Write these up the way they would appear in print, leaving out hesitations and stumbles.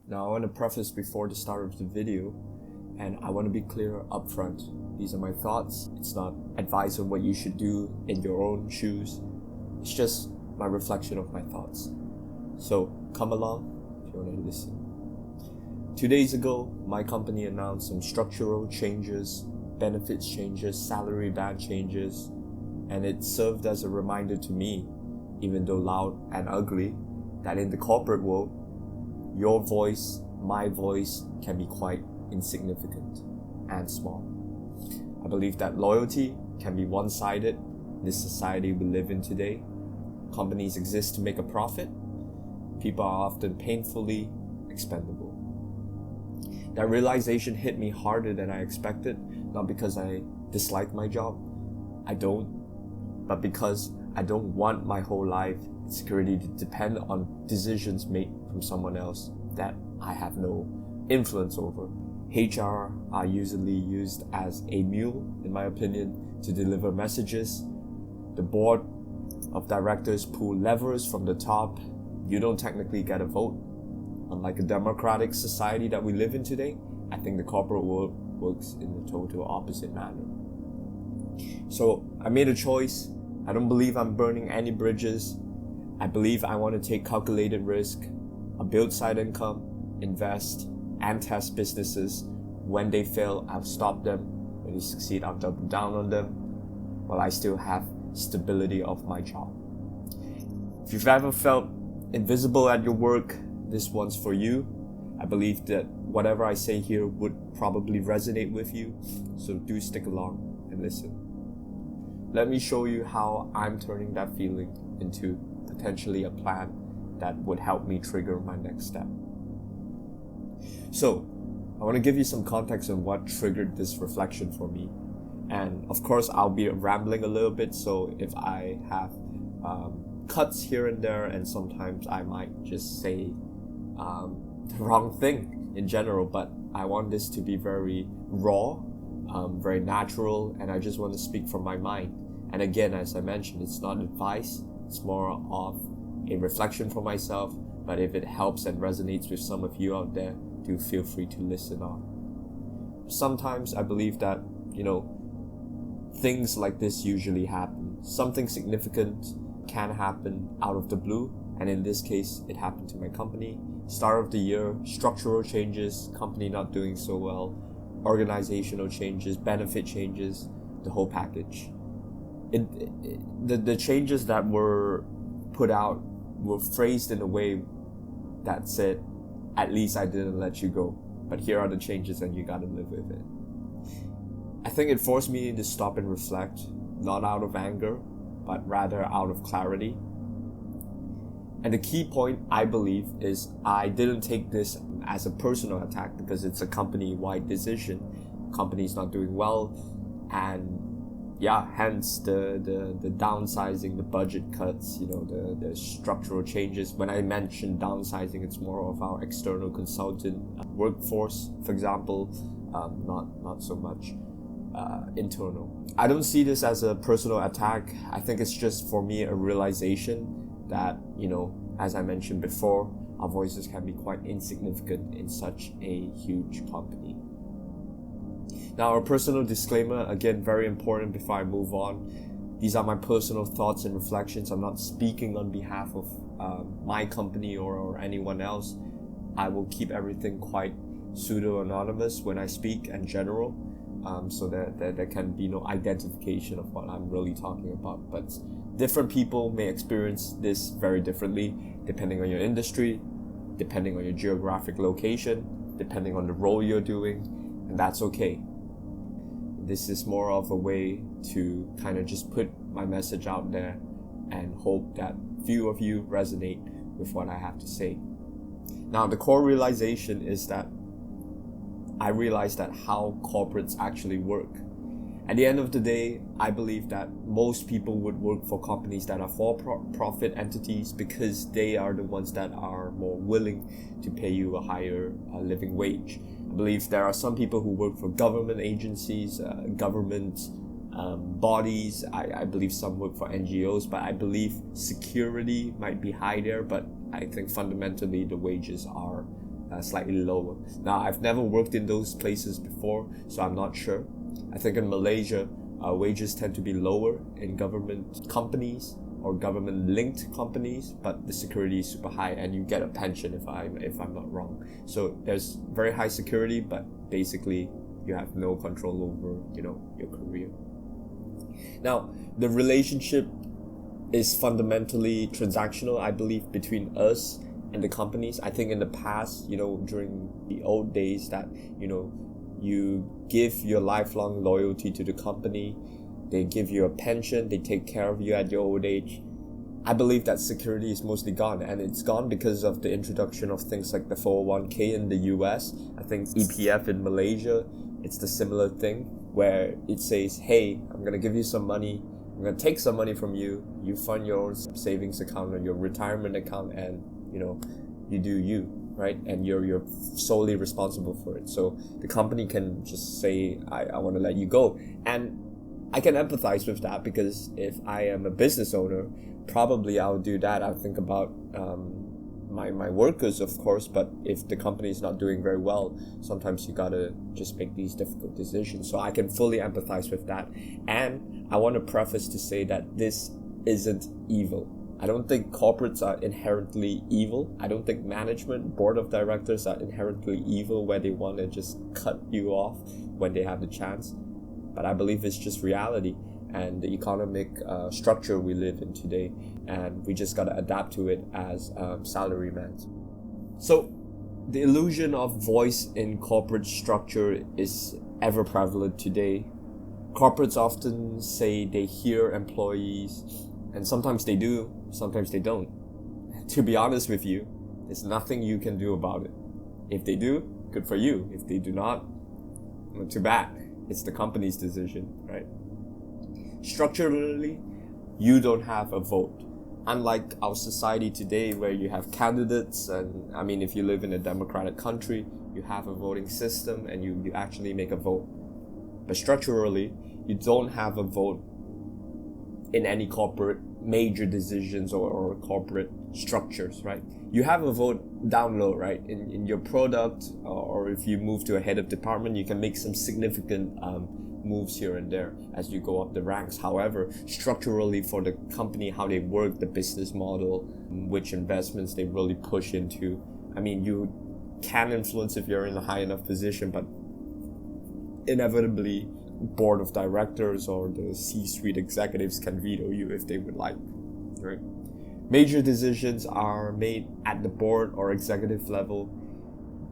Now I want to preface before the start of the video, and I want to be clear up front. These are my thoughts. It's not advice on what you should do in your own shoes. It's just my reflection of my thoughts. So come along if you want to listen. 2 days ago, my company announced some structural changes, benefits changes, salary band changes, and it served as a reminder to me, even though loud and ugly, that in the corporate world, your voice, my voice can be quite insignificant and small. I believe that loyalty can be one-sided in this society we live in today. Companies exist to make a profit. People are often painfully expendable. That realization hit me harder than I expected, not because I dislike my job. I don't. But because I don't want my whole life and security to depend on decisions made from someone else that I have no influence over. HR are usually used as a mule, in my opinion, to deliver messages. The board of directors pull levers from the top. You don't technically get a vote. Unlike a democratic society that we live in today, I think the corporate world works in the total opposite manner. So I made a choice. I don't believe I'm burning any bridges. I believe I want to take calculated risk, build side income, invest, and test businesses. When they fail, I'll stop them. When they succeed, I'll double down on them, while I still have stability of my job. If you've ever felt invisible at your work, this one's for you. I believe that whatever I say here would probably resonate with you, so do stick along and listen. Let me show you how I'm turning that feeling into potentially a plan that would help me trigger my next step. So, I want to give you some context on what triggered this reflection for me. And of course, I'll be rambling a little bit, so if I have cuts here and there, and sometimes I might just say the wrong thing in general, but I want this to be very raw, very natural, and I just want to speak from my mind. And again, as I mentioned, it's not advice, it's more of a reflection for myself, but if it helps and resonates with some of you out there, do feel free to listen on. Sometimes I believe that, things like this usually happen. Something significant can happen out of the blue, and in this case, it happened to my company. Start of the year, structural changes, company not doing so well, organizational changes, benefit changes, the whole package. The changes that were put out were phrased in a way that said, at least I didn't let you go, but here are the changes and you gotta live with it. I think it forced me to stop and reflect, not out of anger, but rather out of clarity. And the key point, I believe, is I didn't take this as a personal attack because it's a company-wide decision. Company's not doing well, and hence the downsizing, the budget cuts, the structural changes. When I mention downsizing, it's more of our external consultant workforce, for example, not so much internal. I don't see this as a personal attack. I think it's just, for me, a realization that, as I mentioned before, our voices can be quite insignificant in such a huge company. Now, a personal disclaimer, again, very important before I move on. These are my personal thoughts and reflections. I'm not speaking on behalf of my company or anyone else. I will keep everything quite pseudo-anonymous when I speak in general, so that there can be no identification of what I'm really talking about. But different people may experience this very differently, depending on your industry, depending on your geographic location, depending on the role you're doing, and that's okay. This is more of a way to kind of just put my message out there and hope that few of you resonate with what I have to say. Now, the core realization is that I realized that how corporates actually work. At the end of the day, I believe that most people would work for companies that are for-profit entities because they are the ones that are more willing to pay you a higher living wage. I believe there are some people who work for government agencies, government bodies. I believe some work for NGOs, but I believe security might be high there, but I think fundamentally the wages are slightly lower. Now, I've never worked in those places before, so I'm not sure. I think in Malaysia, wages tend to be lower in government companies or government-linked companies, but the security is super high, and you get a pension if I'm not wrong. So there's very high security, but basically you have no control over, your career. Now, the relationship is fundamentally transactional, I believe, between us and the companies. I think in the past, during the old days, that, you give your lifelong loyalty to the company, they give you a pension, they take care of you at your old age. I believe that security is mostly gone, and it's gone because of the introduction of things like the 401k in the US. I think EPF in Malaysia, it's the similar thing where it says, hey, I'm going to give you some money, I'm going to take some money from you, you fund your own savings account or your retirement account, and you do you, right? And you're solely responsible for it. So the company can just say, I want to let you go. And I can empathize with that, because if I am a business owner, probably I'll do that. I'll think about my workers, of course, but if the company is not doing very well, sometimes you gotta just make these difficult decisions. So I can fully empathize with that. And I want to preface to say that this isn't evil. I don't think corporates are inherently evil. I don't think management, board of directors are inherently evil where they want to just cut you off when they have the chance. But I believe it's just reality and the economic structure we live in today, and we just got to adapt to it as salarymen. So the illusion of voice in corporate structure is ever prevalent today. Corporates often say they hear employees, and sometimes they do, sometimes they don't. To be honest with you, there's nothing you can do about it. If they do, good for you. If they do not, too bad. It's the company's decision, right? Structurally, you don't have a vote. Unlike our society today where you have candidates, and if you live in a democratic country, you have a voting system and you actually make a vote. But structurally, you don't have a vote in any corporate major decisions or corporate structures, right? You have a vote down low, right? In your product, or if you move to a head of department, you can make some significant moves here and there as you go up the ranks. However, structurally for the company, how they work, the business model, which investments they really push into, you can influence if you're in a high enough position, but inevitably board of directors or the C-suite executives can veto you if they would like, right? Major decisions are made at the board or executive level.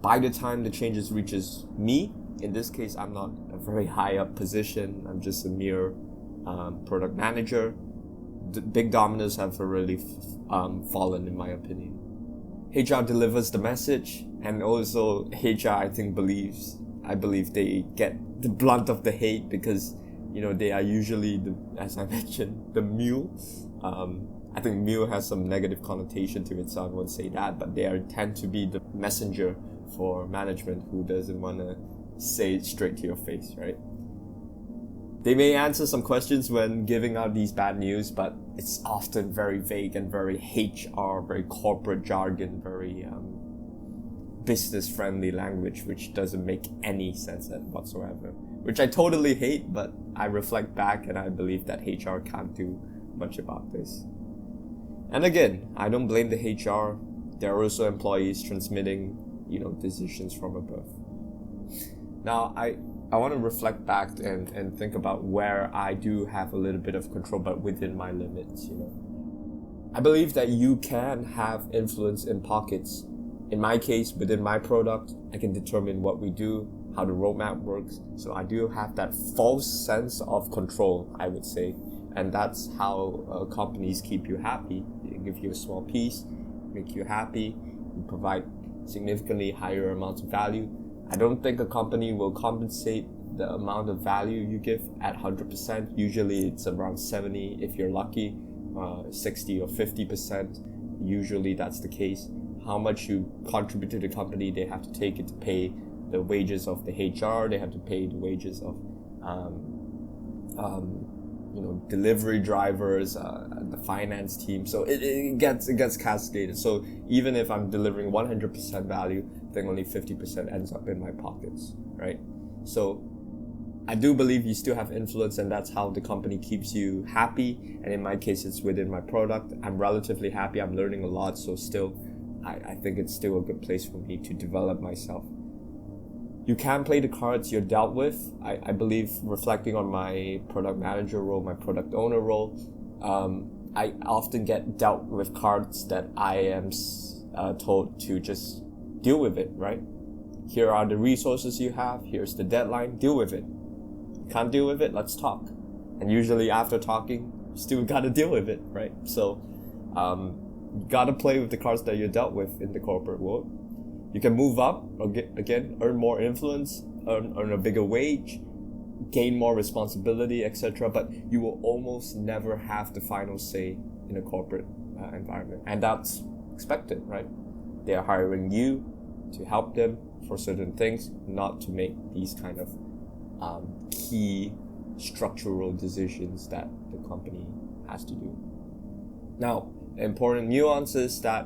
By the time the changes reaches me, in this case, I'm not a very high up position. I'm just a mere product manager. The big dominoes have already fallen, in my opinion. HR delivers the message, and also HR, I believe they get the blunt of the hate because, they are usually, as I mentioned, the mule. I think mule has some negative connotation to it, so I won't say that, but they tend to be the messenger for management who doesn't want to say it straight to your face, right? They may answer some questions when giving out these bad news, but it's often very vague and very HR, very corporate jargon, very business-friendly language, which doesn't make any sense whatsoever, which I totally hate, but I reflect back and I believe that HR can't do much about this. And again, I don't blame the HR. There are also employees transmitting, decisions from above. Now, I want to reflect back and think about where I do have a little bit of control, but within my limits, I believe that you can have influence in pockets. In my case, within my product, I can determine what we do, how the roadmap works. So I do have that false sense of control, I would say. And that's how companies keep you happy. They give you a small piece, make you happy, you provide significantly higher amounts of value. I don't think a company will compensate the amount of value you give at 100%. Usually it's around 70 if you're lucky, 60 or 50%. Usually that's the case. How much you contribute to the company, they have to take it to pay the wages of the HR, they have to pay the wages of delivery drivers, the finance team. So it gets cascaded. So even if I'm delivering 100% value, then only 50% ends up in my pockets, right? So I do believe you still have influence, and that's how the company keeps you happy. And in my case, it's within my product. I'm relatively happy. I'm learning a lot. So still, I think it's still a good place for me to develop myself. You can play the cards you're dealt with. I believe, reflecting on my product manager role, my product owner role, I often get dealt with cards that I am told to just deal with it, right? Here are the resources you have. Here's the deadline. Deal with it. Can't deal with it? Let's talk. And usually after talking, you still gotta deal with it, right? So you gotta play with the cards that you're dealt with in the corporate world. You can move up, again, earn more influence, earn a bigger wage, gain more responsibility, etc. But you will almost never have the final say in a corporate environment. And that's expected, right? They are hiring you to help them for certain things, not to make these kind of key structural decisions that the company has to do. Now, the important nuance is that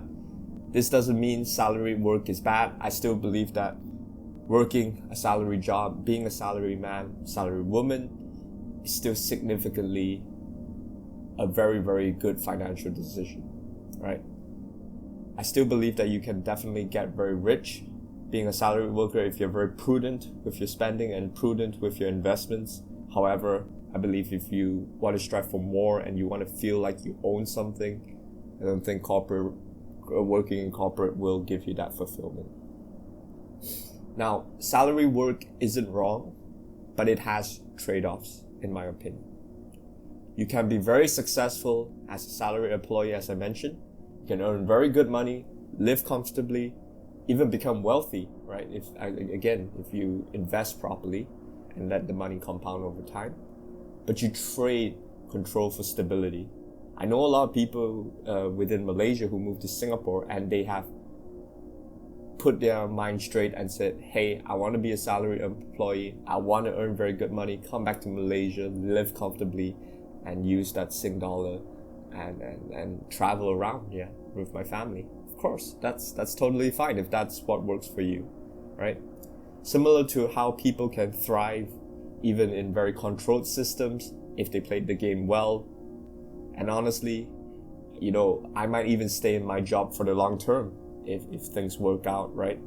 this doesn't mean salary work is bad. I still believe that working a salary job, being a salary man, salary woman, is still significantly a very, very good financial decision, right? I still believe that you can definitely get very rich being a salary worker if you're very prudent with your spending and prudent with your investments. However, I believe if you want to strive for more and you want to feel like you own something, I don't think working in corporate will give you that fulfillment. Now, salary work isn't wrong, but it has trade-offs, in my opinion. You can be very successful as a salary employee, as I mentioned. You can earn very good money, live comfortably, even become wealthy, right? If you invest properly and let the money compound over time. But you trade control for stability. I know a lot of people within Malaysia who moved to Singapore, and they have put their mind straight and said, hey, I want to be a salary employee. I want to earn very good money, come back to Malaysia, live comfortably, and use that Sing dollar and travel around, with my family. Of course, that's totally fine if that's what works for you, right? Similar to how people can thrive even in very controlled systems if they played the game well. And honestly, I might even stay in my job for the long term if things work out, right?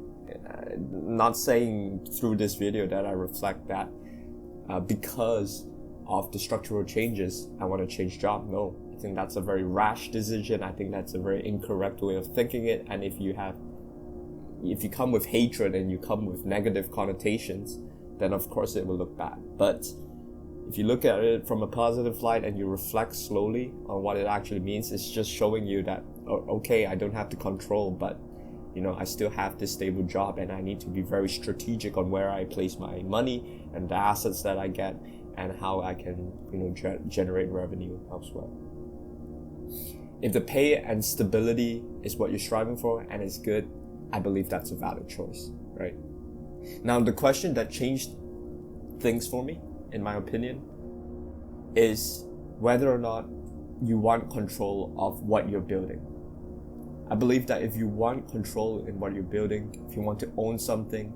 Not saying through this video that I reflect that because of the structural changes, I want to change job. No, I think that's a very rash decision. I think that's a very incorrect way of thinking it. And if you come with hatred and you come with negative connotations, then of course it will look bad. But if you look at it from a positive light and you reflect slowly on what it actually means, it's just showing you that, okay, I don't have to control, but I still have this stable job, and I need to be very strategic on where I place my money and the assets that I get and how I can, generate revenue elsewhere. If the pay and stability is what you're striving for and it's good, I believe that's a valid choice, right? Now, the question that changed things for me, in my opinion, is whether or not you want control of what you're building. I believe that if you want control in what you're building, if you want to own something,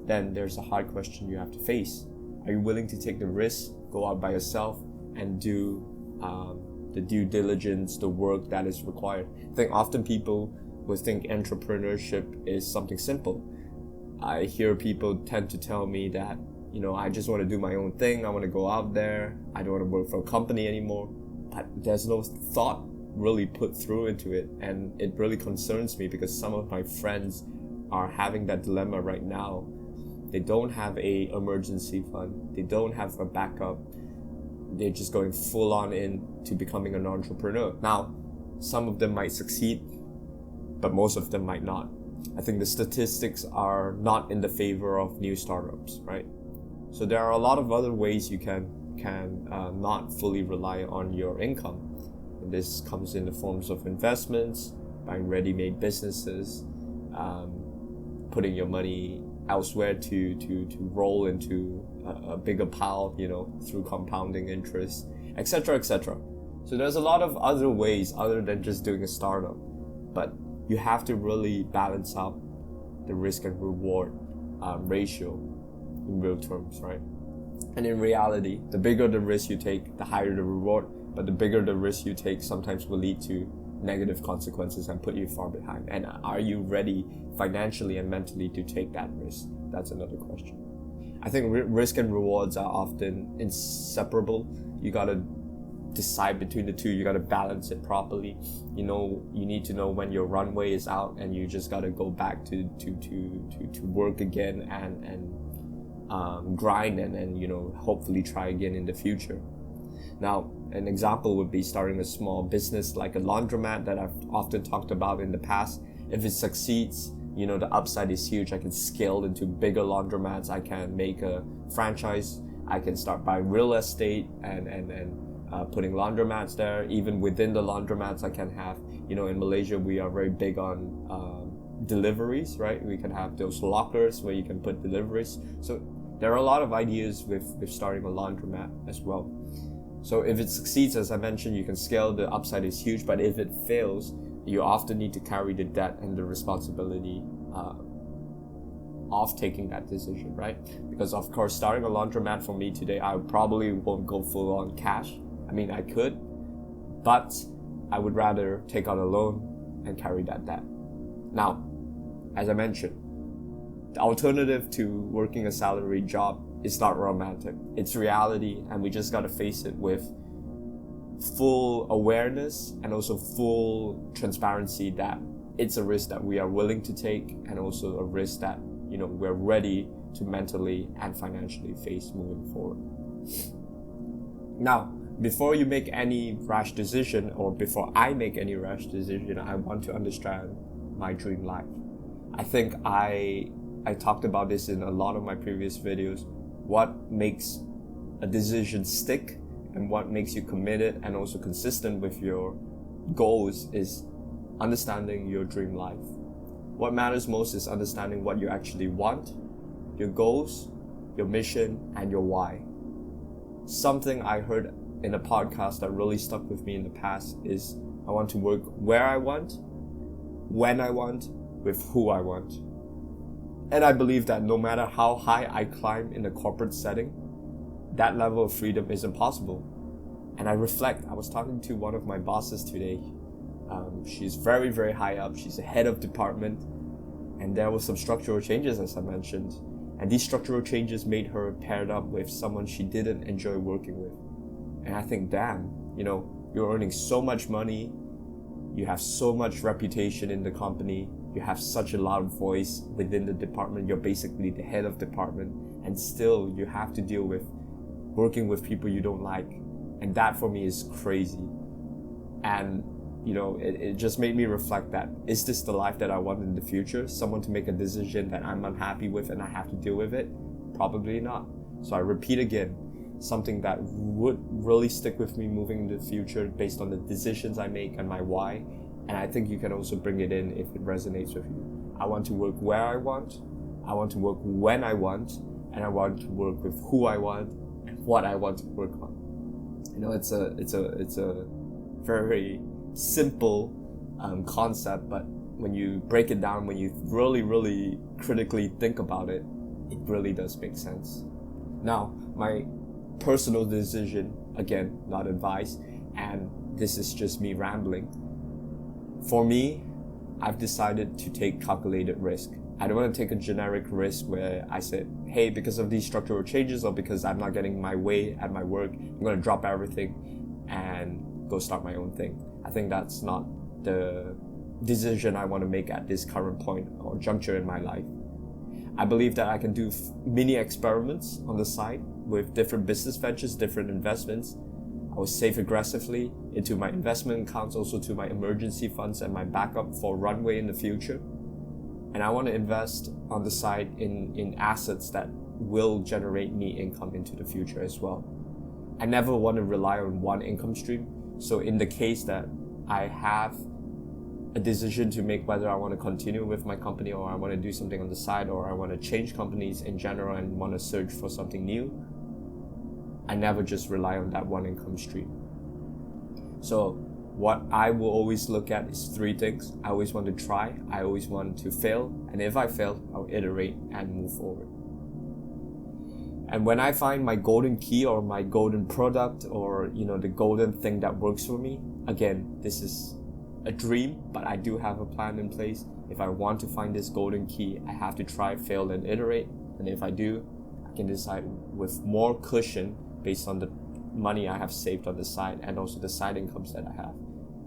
then there's a hard question you have to face. Are you willing to take the risk, go out by yourself, and do the due diligence, the work that is required? I think often people will think entrepreneurship is something simple. I hear people tend to tell me that, I just want to do my own thing. I want to go out there. I don't want to work for a company anymore. But there's no thought really put through into it. And it really concerns me because some of my friends are having that dilemma right now. They don't have a emergency fund. They don't have a backup. They're just going full on into becoming an entrepreneur. Now, some of them might succeed, but most of them might not. I think the statistics are not in the favor of new startups, right? So there are a lot of other ways you can not fully rely on your income. And this comes in the forms of investments, buying ready-made businesses, putting your money elsewhere to roll into a bigger pile, through compounding interest. etc., etc. So there's a lot of other ways other than just doing a startup, but you have to really balance out the risk and reward ratio in real terms, right? And in reality, the bigger the risk you take, the higher the reward, but the bigger the risk you take sometimes will lead to negative consequences and put you far behind. And are you ready financially and mentally to take that risk? That's another question. I think risk and rewards are often inseparable. You gotta decide between the two. You gotta balance it properly. You need to know when your runway is out, and you just gotta go back to work again and grind and hopefully try again in the future. Now, an example would be starting a small business like a laundromat that I've often talked about in the past. If it succeeds, the upside is huge. I can scale into bigger laundromats. I can make a franchise. I can start buying real estate and putting laundromats there. Even within the laundromats, I can have, in Malaysia, we are very big on deliveries, right? We can have those lockers where you can put deliveries. So there are a lot of ideas with starting a laundromat as well. So if it succeeds, as I mentioned, you can scale, the upside is huge, but if it fails, you often need to carry the debt and the responsibility of taking that decision, right? Because of course, starting a laundromat for me today, I probably won't go full on cash. I mean, I could, but I would rather take out a loan and carry that debt. Now, as I mentioned, the alternative to working a salary job is not romantic. It's reality, and we just gotta face it with full awareness and also full transparency that it's a risk that we are willing to take, and also a risk that we're ready to mentally and financially face moving forward. Now, before you make any rash decision, or before I make any rash decision, I want to understand my dream life. I think I talked about this in a lot of my previous videos. What makes a decision stick and what makes you committed and also consistent with your goals is understanding your dream life. What matters most is understanding what you actually want, your goals, your mission, and your why. Something I heard in a podcast that really stuck with me in the past is I want to work where I want, when I want, with who I want. And I believe that no matter how high I climb in a corporate setting, that level of freedom is impossible. And I reflect. I was talking to one of my bosses today. She's very, very high up. She's the head of department. And there were some structural changes, as I mentioned. And these structural changes made her paired up with someone she didn't enjoy working with. And I think, damn, you're earning so much money. You have so much reputation in the company. You have such a loud voice within the department. You're basically the head of department. And still, you have to deal with working with people you don't like. And that for me is crazy. And it just made me reflect that, is this the life that I want in the future? Someone to make a decision that I'm unhappy with and I have to deal with it? Probably not. So I repeat again, something that would really stick with me moving in the future based on the decisions I make and my why. And I think you can also bring it in if it resonates with you. I want to work where I want to work when I want, and I want to work with who I want and what I want to work on. It's a very simple concept, but when you break it down, when you really, really critically think about it, it really does make sense. Now, my personal decision, again, not advice, and this is just me rambling. For me, I've decided to take calculated risk. I don't want to take a generic risk where I said, hey, because of these structural changes or because I'm not getting my way at my work, I'm going to drop everything and go start my own thing. I think that's not the decision I want to make at this current point or juncture in my life. I believe that I can do mini experiments on the side with different business ventures, different investments. I will save aggressively into my investment accounts, also to my emergency funds and my backup for runway in the future. And I want to invest on the side in assets that will generate me income into the future as well. I never want to rely on one income stream. So in the case that I have a decision to make whether I want to continue with my company or I want to do something on the side or I want to change companies in general and want to search for something new, I never just rely on that one income stream. So what I will always look at is 3 things. I always want to try, I always want to fail, and if I fail, I'll iterate and move forward. And when I find my golden key or my golden product or, the golden thing that works for me, again, this is a dream, but I do have a plan in place. If I want to find this golden key, I have to try, fail, and iterate. And if I do, I can decide with more cushion based on the money I have saved on the side and also the side incomes that I have,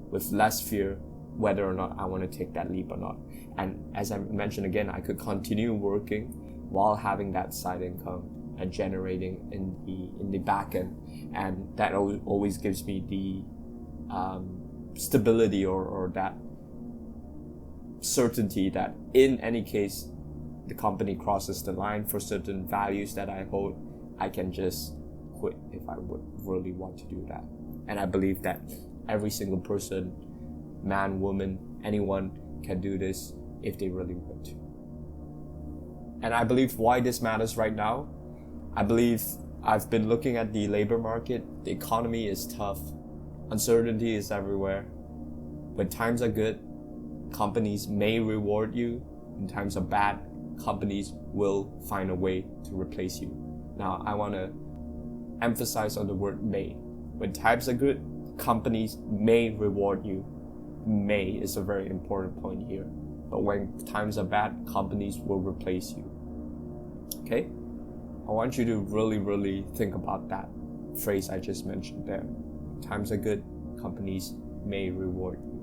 with less fear whether or not I want to take that leap or not. And as I mentioned again, I could continue working while having that side income and generating in the back end, and that always gives me the stability or that certainty that in any case the company crosses the line for certain values that I hold, I can just quit if I would really want to do that. And I believe that every single person, man, woman, anyone can do this if they really want to. And I believe why this matters right now, I believe I've been looking at the labor market. The economy is tough. Uncertainty is everywhere. When times are good, companies may reward you. When times are bad, companies will find a way to replace you. Now, I want to emphasize on the word may. When times are good, companies may reward you. May is a very important point here. But when times are bad, companies will replace you. Okay? I want you to really, really think about that phrase I just mentioned there. Times are good, companies may reward you.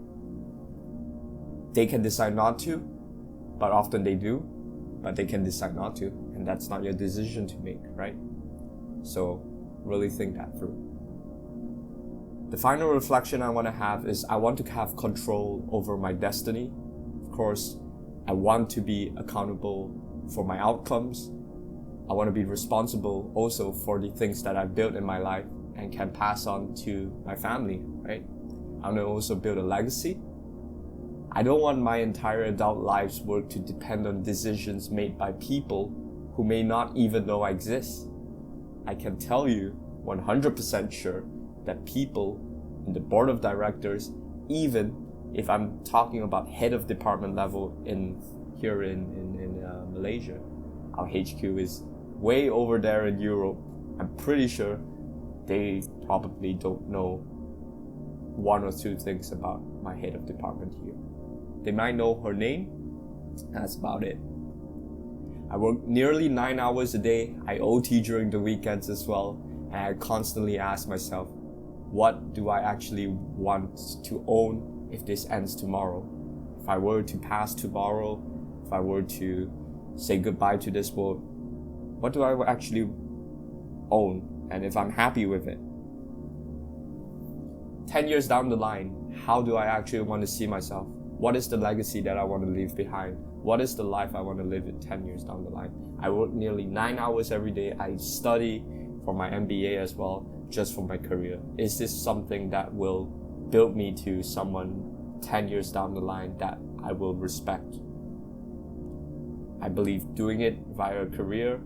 They can decide not to, but often they do, but they can decide not to, and that's not your decision to make, right? So really think that through. The final reflection I want to have is I want to have control over my destiny. Of course, I want to be accountable for my outcomes. I want to be responsible also for the things that I've built in my life and can pass on to my family, right? I want to also build a legacy. I don't want my entire adult life's work to depend on decisions made by people who may not even know I exist. I can tell you 100% sure that people in the board of directors, even if I'm talking about head of department level here in Malaysia, our HQ is way over there in Europe. I'm pretty sure they probably don't know 1 or 2 things about my head of department here. They might know her name, that's about it. I work nearly 9 hours a day. I OT during the weekends as well, and I constantly ask myself, what do I actually want to own if this ends tomorrow? If I were to pass tomorrow, if I were to say goodbye to this world, what do I actually own? And if I'm happy with it, 10 years down the line, how do I actually want to see myself? What is the legacy that I want to leave behind? What is the life I want to live in 10 years down the line? I work nearly 9 hours every day. I study for my MBA as well, just for my career. Is this something that will build me to someone 10 years down the line that I will respect? I believe doing it via a career,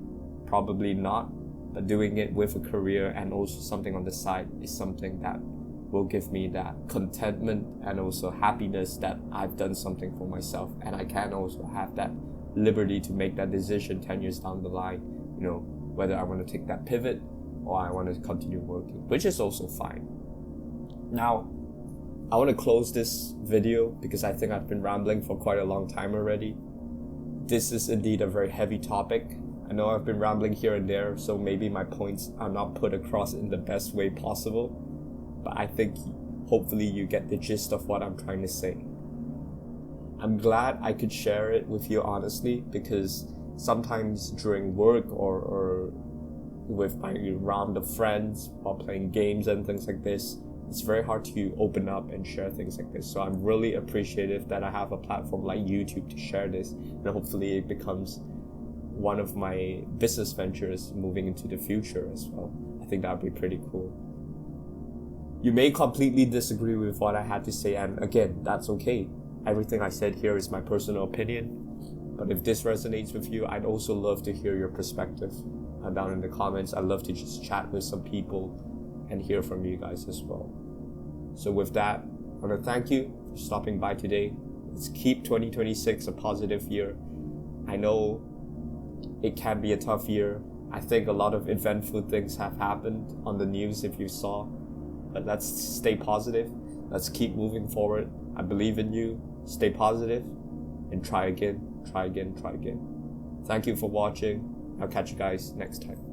probably not, but doing it with a career and also something on the side is something that will give me that contentment and also happiness that I've done something for myself, and I can also have that liberty to make that decision 10 years down the line, whether I want to take that pivot or I want to continue working, which is also fine. Now, I want to close this video because I think I've been rambling for quite a long time already. This is indeed a very heavy topic. I know I've been rambling here and there, so maybe my points are not put across in the best way possible, but I think hopefully you get the gist of what I'm trying to say. I'm glad I could share it with you honestly, because sometimes during work or with my round of friends while playing games and things like this, it's very hard to open up and share things like this. So I'm really appreciative that I have a platform like YouTube to share this, and hopefully it becomes one of my business ventures moving into the future as well. I think that would be pretty cool. You may completely disagree with what I had to say, and again, that's okay. Everything I said here is my personal opinion, but if this resonates with you, I'd also love to hear your perspective. down in the comments. I'd love to just chat with some people and hear from you guys as well. So with that, I want to thank you for stopping by today. Let's keep 2026 a positive year. I know it can be a tough year. I think a lot of eventful things have happened on the news if you saw. But let's stay positive. Let's keep moving forward. I believe in you. Stay positive and try again, try again, try again. Thank you for watching. I'll catch you guys next time.